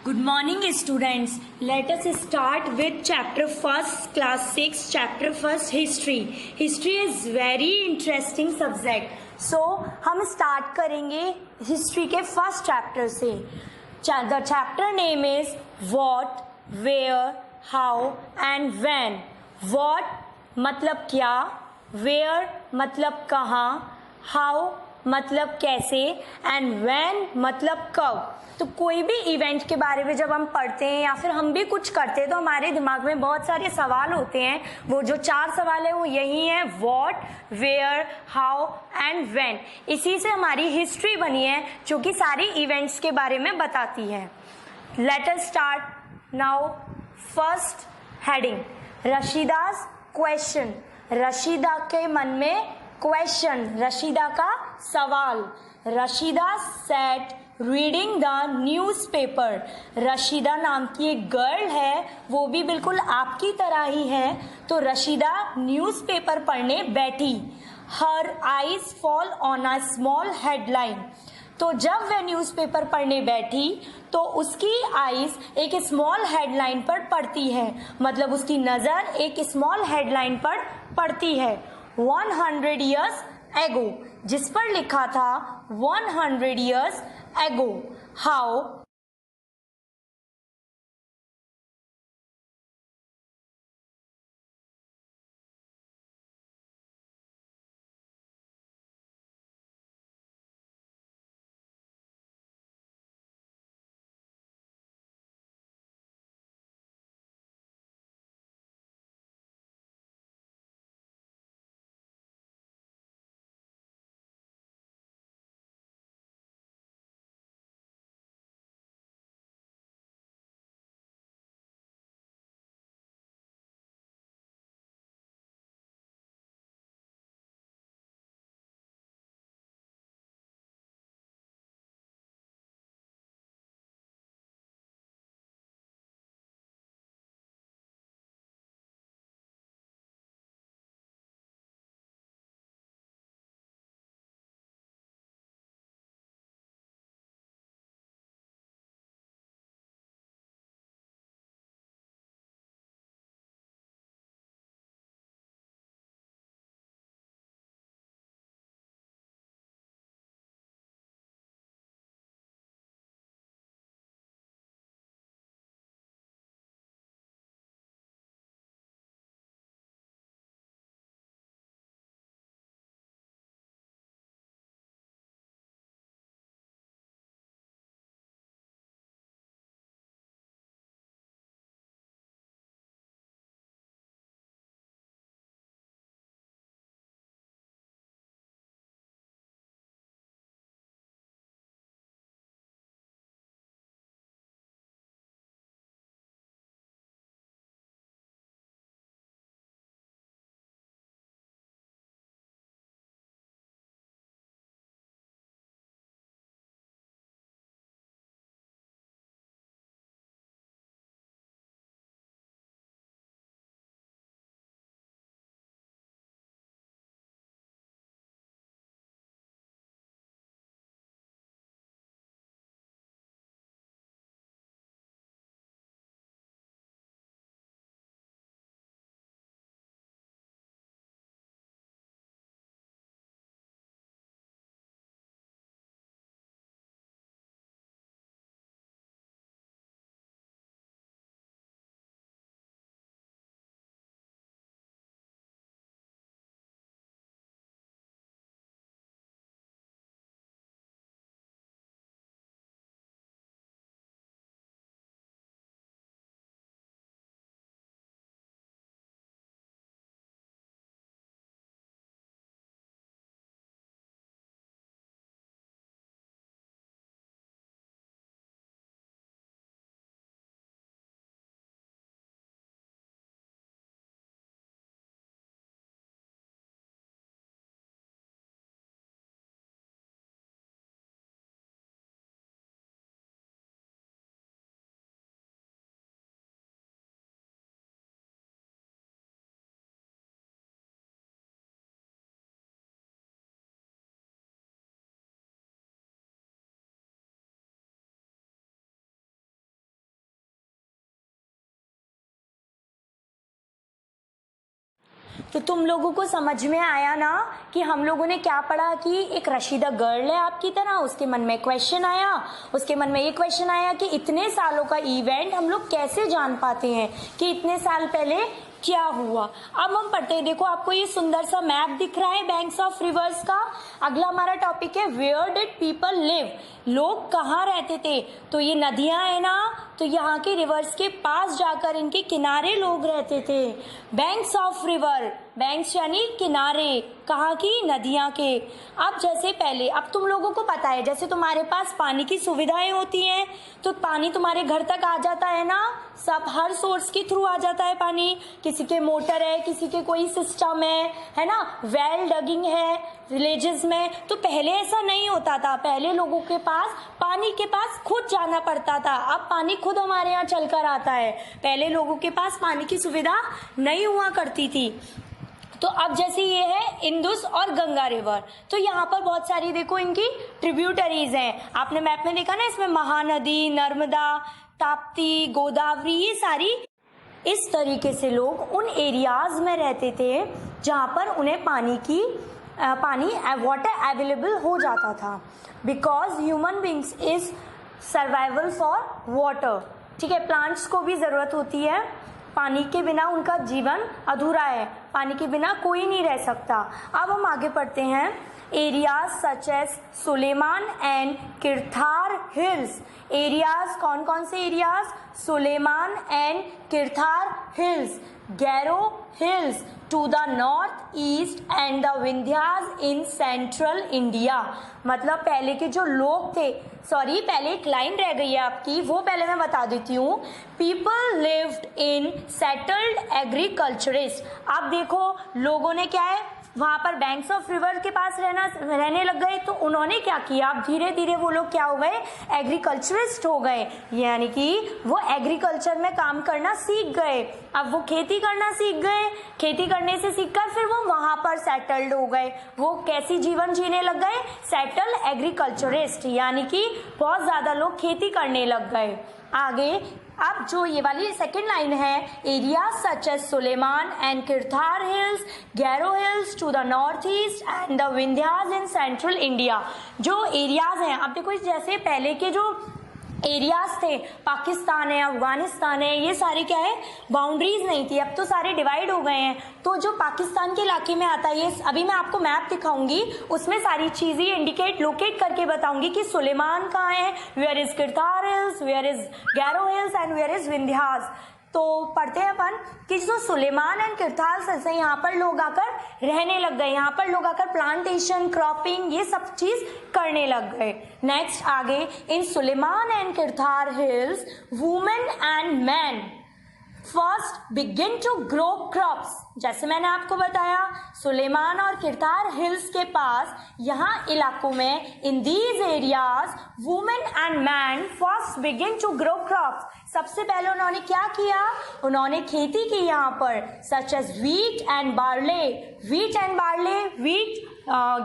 Good morning, students. Let us start with chapter first, class 6, chapter first, history. History is very interesting subject. So, हम start करेंगे history के first chapter से. The chapter name is what, where, how and when. What मतलब क्या, where मतलब कहाँ, how मतलब कैसे एंड व्हेन मतलब कब. तो कोई भी इवेंट के बारे में जब हम पढ़ते हैं या फिर हम भी कुछ करते हैं तो हमारे दिमाग में बहुत सारे सवाल होते हैं. वो जो 4 सवाल है वो यही है, what, where, how and when. इसी से हमारी हिस्ट्री बनी है जो कि सारी इवेंट्स के बारे में बताती है. Let us start now. First heading, Rashida's question. Rashida के मन में क्वेश्चन, रशीदा का सवाल. Rashida sat reading the newspaper. Rashida नाम की एक गर्ल है, वो भी बिल्कुल आपकी तरह ही है. तो रशीदा न्यूज़पेपर पढ़ने बैठी. Her eyes fall on a small headline. तो जब वह न्यूज़पेपर पढ़ने बैठी तो उसकी आईज एक स्मॉल हेडलाइन पर पड़ती है. मतलब उसकी नज़र एक स्मॉल हेडलाइन पर पड़ती है. 100 years ago, जिस पर लिखा था 100 years ago. How तो तुम लोगों को समझ में आया ना कि हम लोगों ने क्या पढ़ा कि एक रशीदा गर्ल है आपकी तरह, उसके मन में क्वेश्चन आया, उसके मन में ये क्वेश्चन आया कि इतने सालों का इवेंट हम लोग कैसे जान पाते हैं कि इतने साल पहले क्या हुआ। अब हम पढ़ते हैं, देखो आपको ये सुंदर सा मैप दिख रहा है बैंक्स ऑफ रिवर्स का। अगला हमारा टॉपिक है वेयर डिड पीपल लिव, लोग कहाँ रहते थे। तो ये नदियां है ना, तो यहाँ के रिवर्स के पास जाकर इनके किनारे लोग रहते थे। बैंक्स ऑफ रिवर, बैंक्स यानी किनारे, कहाँ की, नदियाँ के। अब जैसे पहले, अब तुम लोगों को पता है जैसे तुम्हारे पास पानी की सुविधाएं होती हैं तो पानी तुम्हारे घर तक आ जाता है ना, सब हर सोर्स के थ्रू आ जाता है पानी। किसी के मोटर है, किसी के कोई सिस्टम है ना, वेल डगिंग है विलेजेस में। तो पहले ऐसा नहीं होता था, पहले लोगों के पास पानी के पास खुद जाना पड़ता था। अब पानी खुद हमारे यहाँ चलकर आता है, पहले लोगों के पास पानी की सुविधा नहीं हुआ करती थी। तो अब जैसे ये है इंदुस और गंगा रिवर, तो यहाँ पर बहुत सारी देखो इनकी ट्रिब्यूटरीज हैं। आपने मैप में देखा ना, इसमें महानदी, नर्मदा, ताप्ती, गोदावरी, ये सारी। इस तरीके से लोग उन एरियाज में रहते थे जहाँ पर उन्हें पानी वाटर अवेलेबल हो जाता था। Because human beings is survival for water, ठीक है, प्लांट्स को भी ज़रूरत होती है, पानी के बिना उनका जीवन अधूरा है, पानी के बिना कोई नहीं रह सकता। अब हम आगे पढ़ते हैं। Areas such as Sulaiman and Kirthar hills, areas कौन कौन से areas, Sulaiman and Kirthar hills, Garo hills to the north east and the Vindhyas in central India. मतलब पहले के जो लोग थे, सॉरी पहले एक लाइन रह गई है आपकी, वो पहले मैं बता देती हूँ। People lived in settled agriculturist. अब देखो लोगों ने क्या है, वहाँ पर बैंक्स ऑफ रिवर के पास रहने लग गए, तो उन्होंने क्या किया, अब धीरे धीरे वो लोग क्या हो गए, एग्रीकल्चरिस्ट हो गए, यानी कि वो एग्रीकल्चर में काम करना सीख गए। अब वो खेती करना सीख गए, खेती करने से सीखकर फिर वो वहाँ पर सेटल्ड हो गए। वो कैसी जीवन जीने लग गए, सेटल एग्रीकल्चरिस्ट, यानी कि बहुत ज़्यादा लोग खेती करने लग गए। आगे अब जो ये वाली सेकेंड लाइन है, area such as Sulaiman and Kirthar hills, Garo hills to the north east and the Vindhyas in central India. जो एरियाज हैं, अब देखो जैसे पहले के जो एरियाज थे, पाकिस्तान है, अफगानिस्तान है, ये सारे क्या है, बाउंड्रीज नहीं थी, अब तो सारे डिवाइड हो गए हैं। तो जो पाकिस्तान के इलाके में आता है, ये अभी मैं आपको मैप दिखाऊंगी, उसमें सारी चीज़ें लोकेट करके बताऊंगी कि सुलेमान कहाँ है, where is Kirthar hills, where is Garo hills and where is Vindhyas. तो पढ़ते हैं अपन कि जो सुलेमान एंड किरथार हिल्स है, यहाँ पर लोग आकर रहने लग गए, यहाँ पर लोग आकर प्लांटेशन, क्रॉपिंग, ये सब चीज करने लग गए। नेक्स्ट आगे, in Sulaiman and Kirthar hills women and man first begin to grow crops. जैसे मैंने आपको बताया, सुलेमान और किरथार हिल्स के पास यहाँ इलाकों में, in these areas women and man first begin to grow crops. सबसे पहले उन्होंने क्या किया, उन्होंने खेती की यहाँ पर, such as wheat and barley, wheat and barley, wheat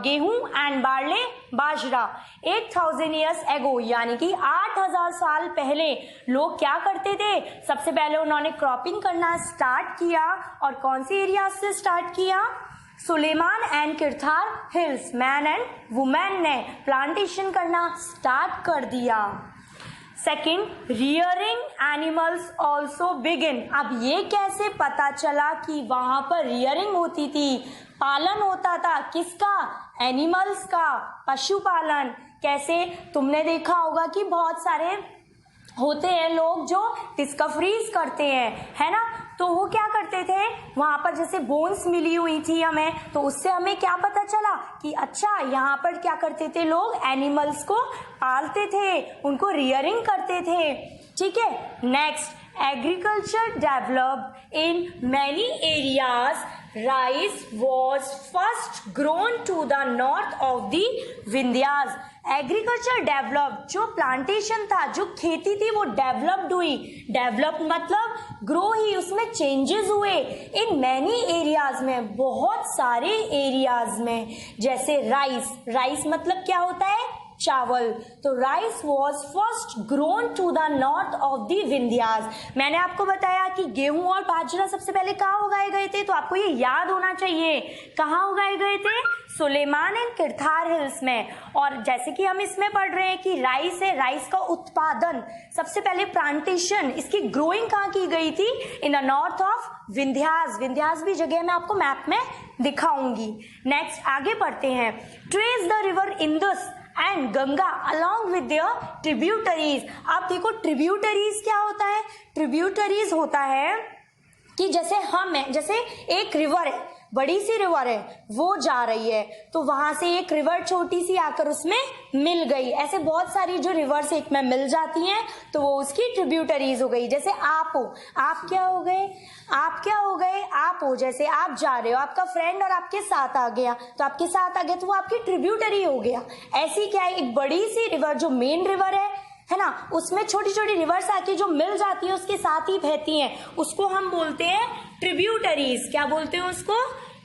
गेहूं एंड बार्ले बाजरा। 8000 ईयर्स एगो, यानी कि 8000 साल पहले लोग क्या करते थे, सबसे पहले उन्होंने क्रॉपिंग करना स्टार्ट किया। और कौन सी एरिया से स्टार्ट किया, Sulaiman and Kirthar hills, man and women ने प्लांटेशन करना स्टार्ट कर दिया। Second, rearing animals also begin. अब ये कैसे पता चला कि वहां पर रियरिंग होती थी, पालन होता था, किसका, एनिमल्स का, पशुपालन। कैसे, तुमने देखा होगा कि बहुत सारे होते हैं लोग जो डिस्कवरीज करते हैं, है ना, तो वो क्या करते थे, वहां पर जैसे बोन्स मिली हुई थी हमें, तो उससे हमें क्या पता चला कि अच्छा यहाँ पर क्या करते थे लोग, एनिमल्स को पालते थे, उनको रियरिंग करते थे। ठीक है, next, agriculture developed in many areas, rice was first grown to the north of the Vindhyas. Agriculture develop, जो प्लांटेशन था, जो खेती थी, वो डेवलप्ड हुई, डेवलप मतलब ग्रो ही, उसमें चेंजेस हुए इन मैनी एरियाज में, बहुत सारे एरियाज में। जैसे राइस, राइस मतलब क्या होता है, चावल। तो rice was first grown to the north of the Vindhyas. मैंने आपको बताया कि गेहूं और बाजरा सबसे पहले कहाँ उगाए गए थे, तो आपको ये याद होना चाहिए कहाँ उगाए गए थे, सुलेमान एंड किरथार हिल्स में। और जैसे कि हम इसमें पढ़ रहे हैं कि राइस है, राइस का उत्पादन सबसे पहले प्लांटेशन इसकी ग्रोइंग कहाँ की गई थी, in the north of Vindhyas. Vindhyas भी जगह मैं आपको मैप में दिखाऊंगी। नेक्स्ट आगे पढ़ते हैं। Trace the river Indus and Ganga along with their tributaries. आप देखो ट्रिब्यूटरीज क्या होता है, ट्रिब्यूटरीज होता है कि जैसे हम है, जैसे एक रिवर है, बड़ी सी रिवर है, वो जा रही है, तो वहां से एक रिवर छोटी सी आकर उसमें मिल गई। ऐसे बहुत सारी जो रिवर्स एक में मिल जाती हैं तो वो उसकी ट्रिब्यूटरीज हो गई। जैसे आप हो, आप क्या हो गए, आप क्या हो गए, आप हो, जैसे आप जा रहे हो, आपका फ्रेंड और आपके साथ आ गया, तो आपके साथ आ गया तो वो आपकी ट्रिब्यूटरी हो गया। ऐसी क्या है, एक बड़ी सी रिवर जो मेन रिवर है ना, उसमें छोटी छोटी रिवर्स आके जो मिल जाती है उसके साथ ही बहती हैं, उसको हम बोलते हैं ट्रिब्यूटरीज। क्या बोलते हैं उसको,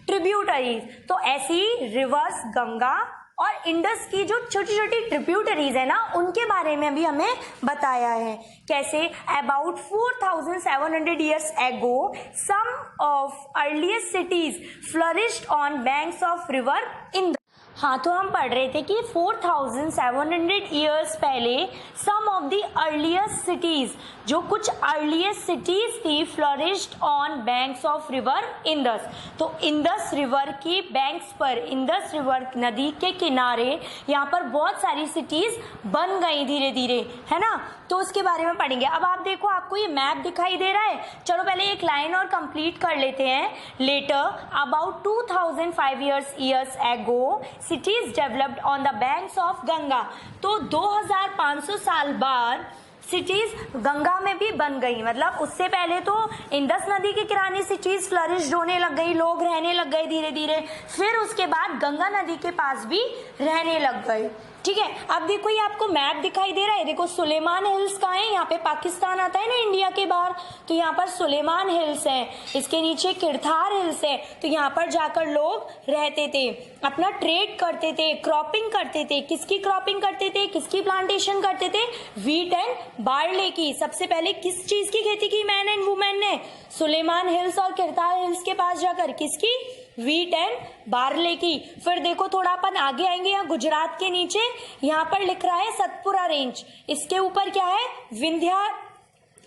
ट्रिब्यूटरीज। तो ऐसी रिवर्स गंगा और इंडस की जो छोटी छोटी ट्रिब्यूटरीज है ना, उनके बारे में भी हमें बताया है। कैसे, about 4700 years ago some of earliest cities flourished on banks of river Indus। हाँ, तो हम पढ़ रहे थे कि 4700 ईयर्स पहले सम ऑफ द अर्लीस्ट सिटीज, जो कुछ अर्लीस्ट सिटीज थी, flourished on banks of river Indus. तो इंदस रिवर की बैंक्स पर, इंदस रिवर नदी के किनारे यहाँ पर बहुत सारी सिटीज बन गई धीरे धीरे, है ना। तो उसके बारे में पढ़ेंगे। अब आप देखो, आपको ये मैप दिखाई दे रहा है। चलो पहले एक लाइन और कंप्लीट कर लेते हैं। Later about 2005 years ago cities developed on the banks of Ganga. तो 2500 साल बाद सिटीज गंगा में भी बन गई। मतलब उससे पहले तो इंदस नदी के किनारे सिटीज फ्लरिश्ड होने लग गई, लोग रहने लग गए धीरे धीरे, फिर उसके बाद गंगा नदी के पास भी रहने लग गए। ठीक है, अब देखो ये आपको मैप दिखाई दे रहा है। देखो सुलेमान हिल्स कहाँ है, यहाँ पे पाकिस्तान आता है ना इंडिया के बाहर, तो यहाँ पर सुलेमान हिल्स है, इसके नीचे किरथार हिल्स है। तो यहाँ पर जाकर लोग रहते थे, अपना ट्रेड करते थे, क्रॉपिंग करते थे। किसकी क्रॉपिंग करते थे, किसकी प्लांटेशन करते थे, व्हीट एंड बार्ले की। सबसे पहले किस चीज की खेती की मैन एंड वुमेन ने, सुलेमान हिल्स और किरथार हिल्स के पास जाकर, किसकी, व्हीट एंड बार्ले की। फिर देखो थोड़ा अपन आगे आएंगे, यहाँ गुजरात के नीचे यहाँ पर लिख रहा है सतपुरा रेंज, इसके ऊपर क्या है, विंध्या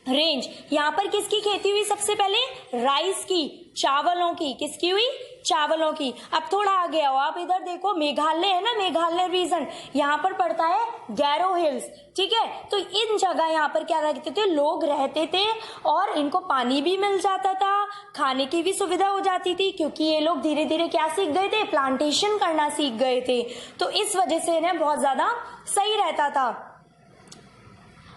रेंज। यहाँ पर किसकी खेती हुई सबसे पहले, राइस की, चावलों की। किसकी हुई, चावलों की। अब थोड़ा आगे आओ, आप इधर देखो मेघालय है ना, मेघालय रीजन, यहाँ पर पड़ता है गैरो हिल्स। ठीक है, तो इन जगह यहाँ पर क्या रहते थे, लोग रहते थे और इनको पानी भी मिल जाता था, खाने की भी सुविधा हो जाती थी, क्योंकि ये लोग धीरे धीरे क्या सीख गए थे, प्लांटेशन करना सीख गए थे। तो इस वजह से इन्हें बहुत ज्यादा सही रहता था।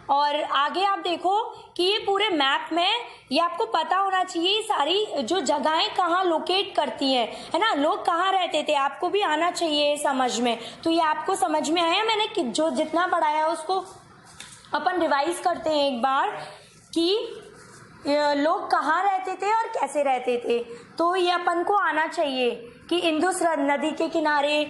और आगे आप देखो कि ये पूरे मैप में ये आपको पता होना चाहिए सारी जो जगहें कहाँ लोकेट करती हैं, है ना, लोग कहाँ रहते थे, आपको भी आना चाहिए समझ में। तो ये आपको समझ में आया, मैंने जो जितना पढ़ाया उसको अपन रिवाइज करते हैं एक बार कि लोग कहाँ रहते थे और कैसे रहते थे। तो ये अपन को आना चाहिए कि इंदुस नदी के किनारे।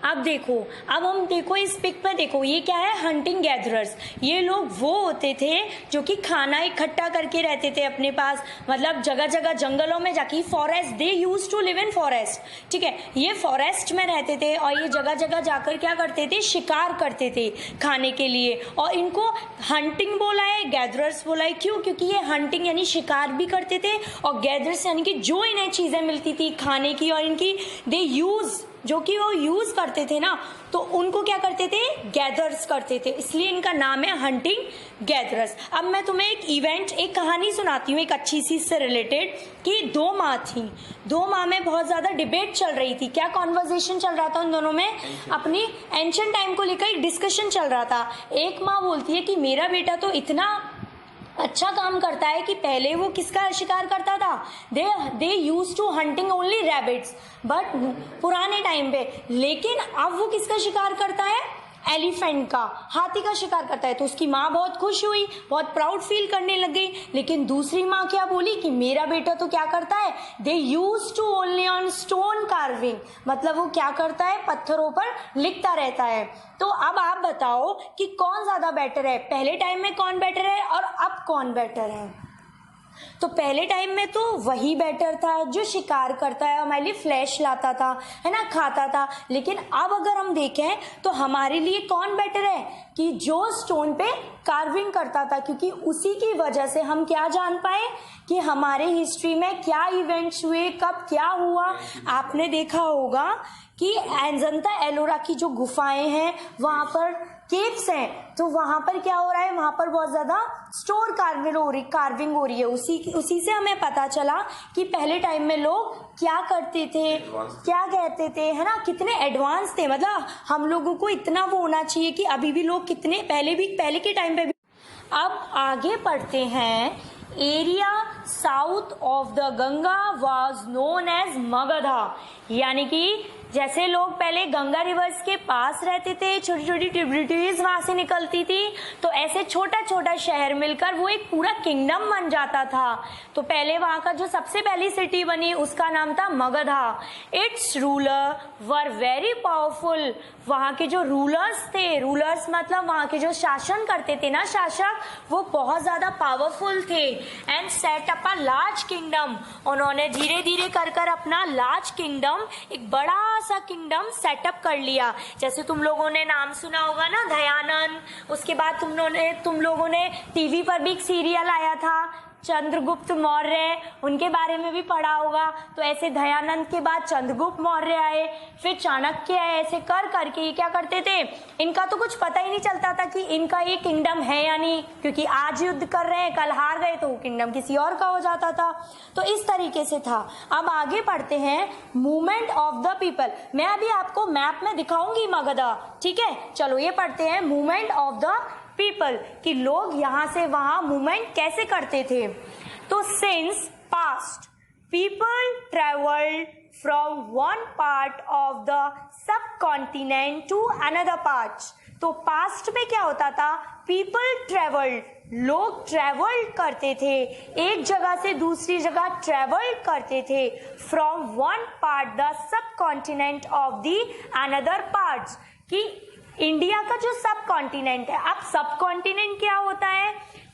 अब देखो, अब हम देखो इस पिक में देखो, ये क्या है, हंटिंग गैदरर्स। ये लोग वो होते थे जो कि खाना इकट्ठा करके रहते थे अपने पास, मतलब जगह जगह जंगलों में जाके, forest, they use to live in forest. ठीक है, ये फॉरेस्ट में रहते थे और ये जगह जगह जाकर क्या करते थे, शिकार करते थे खाने के लिए। और इनको हंटिंग बोला है, गैदरर्स बोला है। क्यों, क्योंकि ये हंटिंग यानी शिकार भी करते थे, और गैदरर्स यानी कि जो इन्हें चीजें मिलती थी खाने की और इनकी दे यूज, जो कि वो यूज करते थे ना, तो उनको क्या करते थे, गैदर्स करते थे, इसलिए इनका नाम है हंटिंग गैदरर्स। अब मैं तुम्हें एक इवेंट, एक कहानी सुनाती हूँ एक अच्छी सी से रिलेटेड, कि 2 माँ थी, 2 माँ में बहुत ज्यादा डिबेट चल रही थी। क्या कॉन्वर्जेशन चल रहा था उन दोनों में, अपनी एंशिएंट टाइम को लेकर एक डिस्कशन चल रहा था। एक माँ बोलती है कि मेरा बेटा तो इतना अच्छा काम करता है कि पहले वो किसका शिकार करता था, they use to hunting only rabbits, but पुराने टाइम पे, लेकिन अब वो किसका शिकार करता है, एलिफेंट का, हाथी का शिकार करता है। तो उसकी माँ बहुत खुश हुई, बहुत प्राउड फील करने लग गई। लेकिन दूसरी माँ क्या बोली कि मेरा बेटा तो क्या करता है, they use to only on stone carving, मतलब वो क्या करता है, पत्थरों पर लिखता रहता है। तो अब आप बताओ कि कौन ज्यादा बेटर है, पहले टाइम में कौन बेटर है और अब कौन बेटर है। तो पहले टाइम में तो वही बेटर था जो शिकार करता है, हमारे लिए फ्लैश लाता था, है ना, खाता था। लेकिन अब अगर हम देखें तो हमारे लिए कौन बेटर है कि जो स्टोन पे कार्विंग करता था, क्योंकि उसी की वजह से हम क्या जान पाए कि हमारे हिस्ट्री में क्या इवेंट्स हुए, कब क्या हुआ। आपने देखा होगा कि अजंता एलोरा की जो गुफाएं हैं वहां पर केव्स हैं, तो वहां पर क्या हो रहा है, वहां पर बहुत ज्यादा स्टोर कार्विंग हो रही है। उसी से हमें पता चला कि पहले टाइम में लोग क्या करते थे, क्या कहते थे, है ना, कितने एडवांस थे। मतलब हम लोगों को इतना वो होना चाहिए कि अभी भी लोग कितने पहले के टाइम पे भी। अब आगे पढ़ते हैं। Area south of the Ganga was known as Magadha, यानी कि जैसे लोग पहले गंगा रिवर्स के पास रहते थे, छोटी छोटी ट्रिब्यूटरीज वहां से निकलती थी, तो ऐसे छोटा छोटा शहर मिलकर वो एक पूरा किंगडम बन जाता था। तो पहले वहां का जो सबसे पहली सिटी बनी उसका नाम था Magadha. It's ruler were very powerful, वहां के जो रूलर्स थे, रूलर्स मतलब वहां के जो शासन करते थे ना, शासक, वो बहुत ज्यादा पावरफुल थे। And set up a large kingdom, उन्होंने धीरे धीरे कर कर अपना लार्ज किंगडम, एक बड़ा सा किंगडम सेटअप कर लिया। जैसे तुम लोगों ने नाम सुना होगा ना, दयानंद। उसके बाद तुम लोगों ने टीवी पर भी एक सीरियल आया था चंद्रगुप्त मौर्य, उनके बारे में भी पढ़ा होगा। तो ऐसे दयानंद के बाद चंद्रगुप्त मौर्य आए, फिर चाणक्य आए, ऐसे कर करके ये क्या करते थे, इनका तो कुछ पता ही नहीं चलता था कि इनका ये किंगडम है या नहीं, क्योंकि आज युद्ध कर रहे हैं, कल हार गए तो किंगडम किसी और का हो जाता था। तो इस तरीके से था। अब आगे पढ़ते हैं मूवमेंट ऑफ द पीपल। मैं अभी आपको मैप में दिखाऊंगी मगधा, ठीक है। चलो ये पढ़ते हैं मूवमेंट ऑफ द पीपल, कि लोग यहां से वहां मूवमेंट कैसे करते थे। तो since past people travelled from one part of the subcontinent to another part. तो पास्ट में क्या होता था, पीपल ट्रेवल्ड, लोग ट्रेवल करते थे, एक जगह से दूसरी जगह ट्रेवल करते थे। From one part the sub continent of the another parts, कि इंडिया का जो सब कॉन्टिनेंट है। अब सब कॉन्टिनेंट क्या होता है,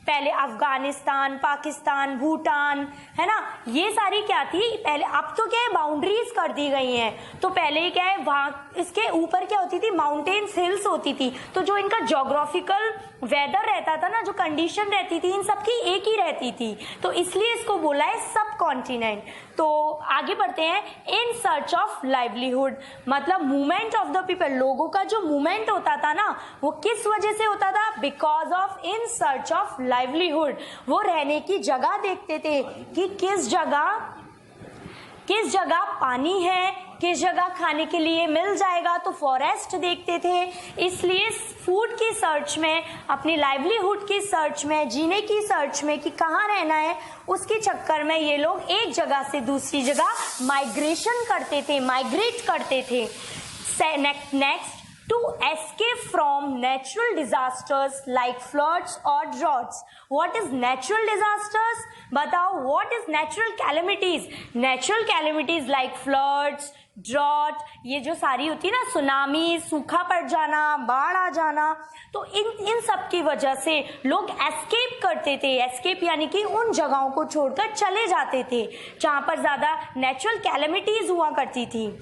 पहले अफगानिस्तान, पाकिस्तान, भूटान, है ना, ये सारी क्या थी पहले। अब तो क्या है, बाउंड्रीज कर दी गई हैं। तो पहले क्या है, वहां इसके ऊपर क्या होती थी, माउंटेन्स, हिल्स होती थी। तो जो इनका ज्योग्राफिकल वेदर रहता था ना, जो कंडीशन रहती थी, इन सबकी एक ही रहती थी, तो इसलिए इसको बोला है सब कॉन्टिनेंट। तो आगे बढ़ते हैं। इन सर्च ऑफ लाइवलीहुड, मतलब मूवमेंट ऑफ द पीपल, लोगों का जो मूवमेंट होता था ना, वो किस वजह से होता था, because of in search of livelihood. वो रहने की जगह देखते थे कि किस जगह पानी है, किस जगह खाने के लिए मिल जाएगा, तो फॉरेस्ट देखते थे। इसलिए फूड की सर्च में, अपनी लाइवलीहुड की सर्च में, जीने की सर्च में कि कहाँ रहना है, उसके चक्कर में ये लोग एक जगह से दूसरी जगह माइग्रेट करते थे। Next, to escape from natural disasters like floods or droughts. What is natural disasters? बताओ, what is natural calamities? Natural calamities like floods, drought, ये जो सारी होती है ना, सुनामी, सूखा पड़ जाना, बाढ़ आ जाना, तो इन सब की वजह से लोग एस्केप करते थे। एस्केप यानी कि उन जगहों को छोड़कर चले जाते थे जहां पर ज्यादा नेचुरल कैलेमिटीज हुआ करती थी।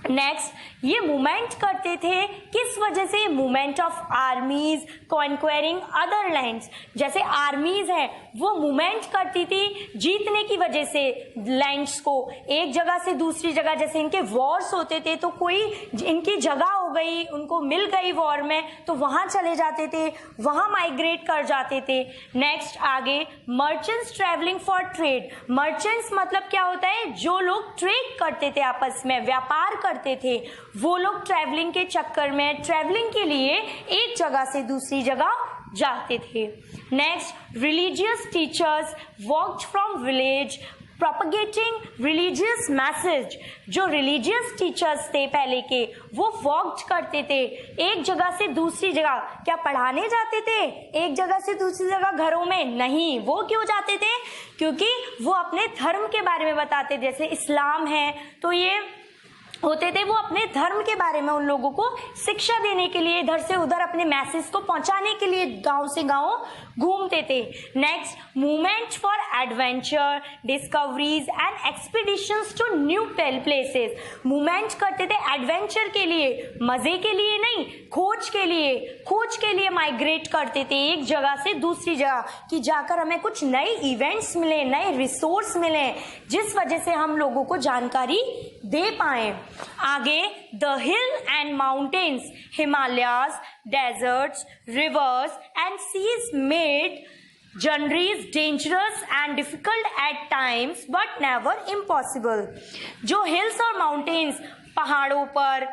नेक्स्ट, ये मूवमेंट करते थे किस वजह से, movement of armies conquering other lands. जैसे आर्मीज है वो मूवमेंट करती थी जीतने की वजह से लैंड्स को, एक जगह से दूसरी जगह। जैसे इनके वॉर्स होते थे तो कोई इनकी जगह हो गई, उनको मिल गई वॉर में, तो वहां चले जाते थे, वहां माइग्रेट कर जाते थे। नेक्स्ट आगे, merchants travelling for trade. Merchants मतलब क्या होता है, जो लोग ट्रेड करते थे, आपस में व्यापार करते थे, वो लोग ट्रैवलिंग के चक्कर में, ट्रैवलिंग के लिए एक जगह से दूसरी जगह जाते थे। Next, religious teachers walked from village propagating religious message. जो रिलीजियस टीचर्स थे पहले के, वो वॉक्ड करते थे एक जगह से दूसरी जगह। क्या पढ़ाने जाते थे एक जगह से दूसरी जगह घरों में? नहीं। वो क्यों जाते थे? क्योंकि वो अपने धर्म के बारे में बताते। जैसे इस्लाम है तो ये होते थे, वो अपने धर्म के बारे में उन लोगों को शिक्षा देने के लिए इधर से उधर अपने मैसेज को पहुंचाने के लिए गांव से गांव घूमते थे। Next, movement for adventure, discoveries and expeditions to new places. Movement करते थे एडवेंचर के लिए, मजे के लिए नहीं, खोज के लिए माइग्रेट करते थे एक जगह से दूसरी जगह, कि जाकर हमें कुछ नए इवेंट्स मिले, नए रिसोर्स मिले, जिस वजह से हम लोगों को जानकारी दे पाए। आगे, the hill and mountains, Himalayas, deserts, rivers and seas made journeys dangerous and difficult at times but never impossible। जो हिल्स और माउंटेन्स, पहाड़ों पर,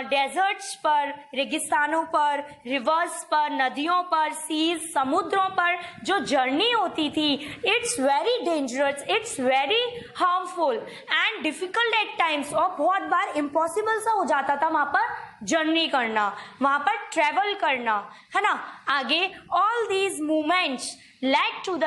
डेजर्ट्स पर, रेगिस्तानों पर, रिवर्स पर, नदियों पर, सीज, समुद्रों पर जो जर्नी होती थी, it's very dangerous, it's very harmful and difficult at times, और बहुत बार इम्पॉसिबल सा हो जाता था वहां पर जर्नी करना, वहां पर ट्रेवल करना, है ना। आगे, all these movements led to the